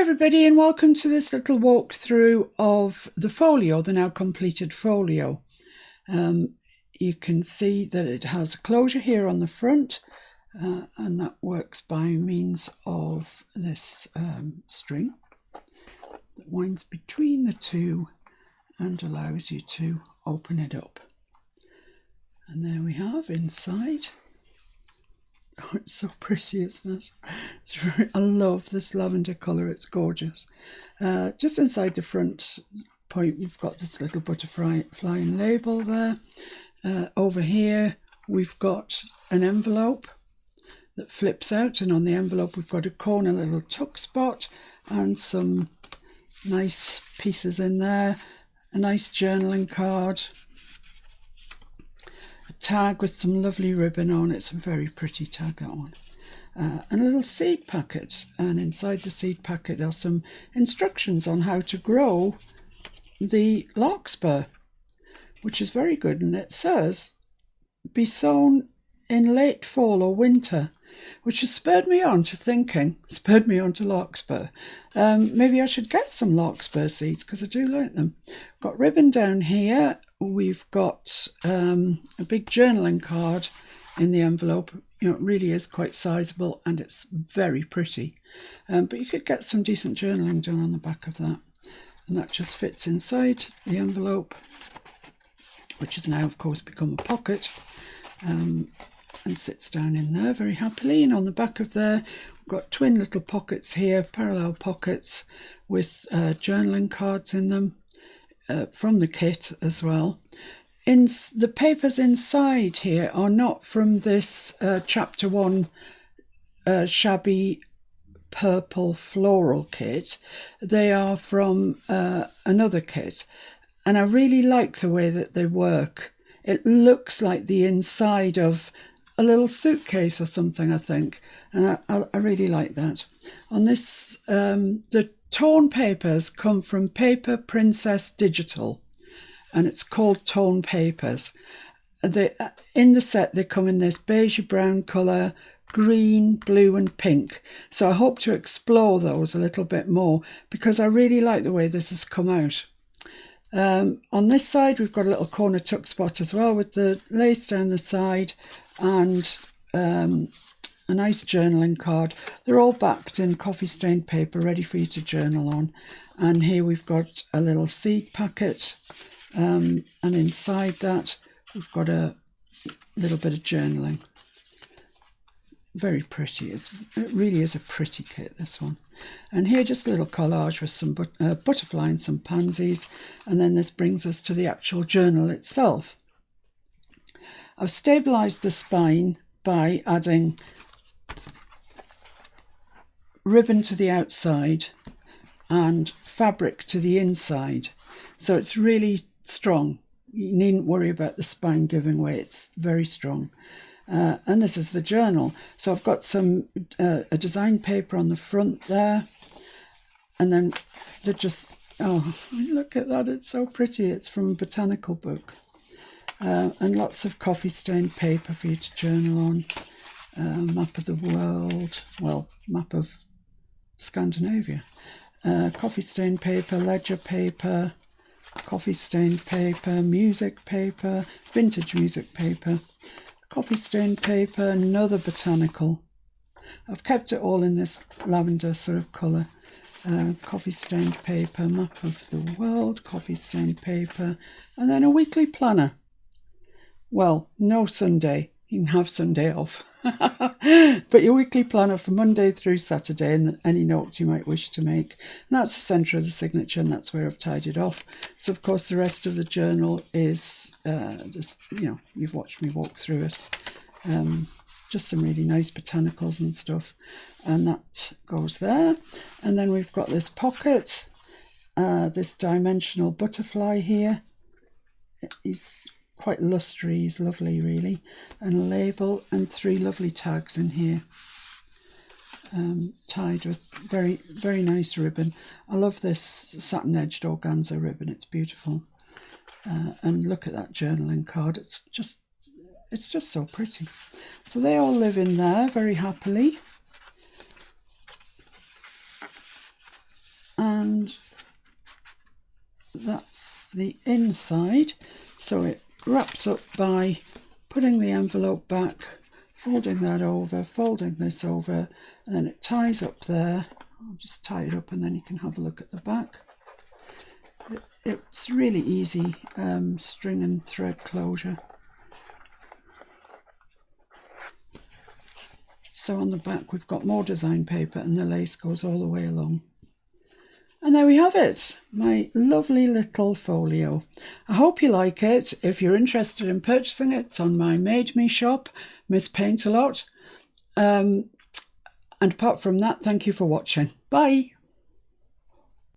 everybody, and welcome to this little walkthrough of the folio, the now completed folio. You can see that it has a closure here on the front, and that works by means of this string that winds between the two and allows you to open it up. And there we have inside. Oh, it's so pretty, isn't it? I love this lavender colour, it's gorgeous. Just inside the front point, we've got this little butterfly flying label there. Over here, we've got an envelope that flips out, and on the envelope, we've got a corner little tuck spot and some nice pieces in there. A nice journaling card. Tag with some lovely ribbon on. It's a very pretty tag, that one. And a little seed packet, and inside the seed packet are some instructions on how to grow the larkspur, which is very good. And it says be sown in late fall or winter, which has spurred me on to larkspur. Maybe I should get some larkspur seeds because I do like them. Got ribbon down here. We've got a big journaling card in the envelope. You know, it really is quite sizable and it's very pretty. But you could get some decent journaling done on the back of that. And that just fits inside the envelope, which has now, of course, become a pocket, and sits down in there very happily. And on the back of there, we've got twin little pockets here, parallel pockets with journaling cards in them. From the kit as well. The papers inside here are not from this chapter 1 Shabby purple floral kit. They are from another kit, and I really like the way that they work. It looks like the inside of a little suitcase or something, I think, and I really like that. On this, the torn papers come from Paper Princess Digital, and it's called Torn Papers. In the set, they come in this beige brown colour, green, blue and pink. So I hope to explore those a little bit more because I really like the way this has come out. On this side, we've got a little corner tuck spot as well with the lace down the side and a nice journaling card. They're all backed in coffee stained paper, ready for you to journal on. And here we've got a little seed packet, and inside that we've got a little bit of journaling. Very pretty. It really is a pretty kit, this one. And here just a little collage with some butterfly and some pansies, and then this brings us to the actual journal itself. I've stabilised the spine by adding ribbon to the outside and fabric to the inside, so it's really strong. You needn't worry about the spine giving way, it's very strong. And this is the journal, so I've got some a design paper on the front there, and then they're just, oh, look at that, it's so pretty. It's from a botanical book, and lots of coffee stained paper for you to journal on. Map of the world, well, map of Scandinavia, coffee stained paper, ledger paper, coffee stained paper, music paper, vintage music paper, coffee stained paper, another botanical. I've kept it all in this lavender sort of colour. Coffee stained paper, map of the world, coffee stained paper, and then a weekly planner. Well, no Sunday. You can have Sunday off. But your weekly planner for Monday through Saturday, and any notes you might wish to make. And that's the centre of the signature, and that's where I've tied it off. So, of course, the rest of the journal is just, you know, you've watched me walk through it. Just some really nice botanicals and stuff. And that goes there. And then we've got this pocket, this dimensional butterfly here. It's quite lustre, he's lovely really, and a label and 3 lovely tags in here, tied with very, very nice ribbon. I love this satin edged organza ribbon, it's beautiful. And look at that journaling card, it's just so pretty. So they all live in there very happily. that's the inside. So it wraps up by putting the envelope back, folding that over, folding this over, and then it ties up there. I'll just tie it up and then you can have a look at the back. It's really easy string and thread closure. So on the back we've got more design paper and the lace goes all the way along. And there we have it, my lovely little folio. I hope you like it. If you're interested in purchasing it, it's on my MadeMe shop, Miss Paint A Lot. And apart from that, thank you for watching. Bye.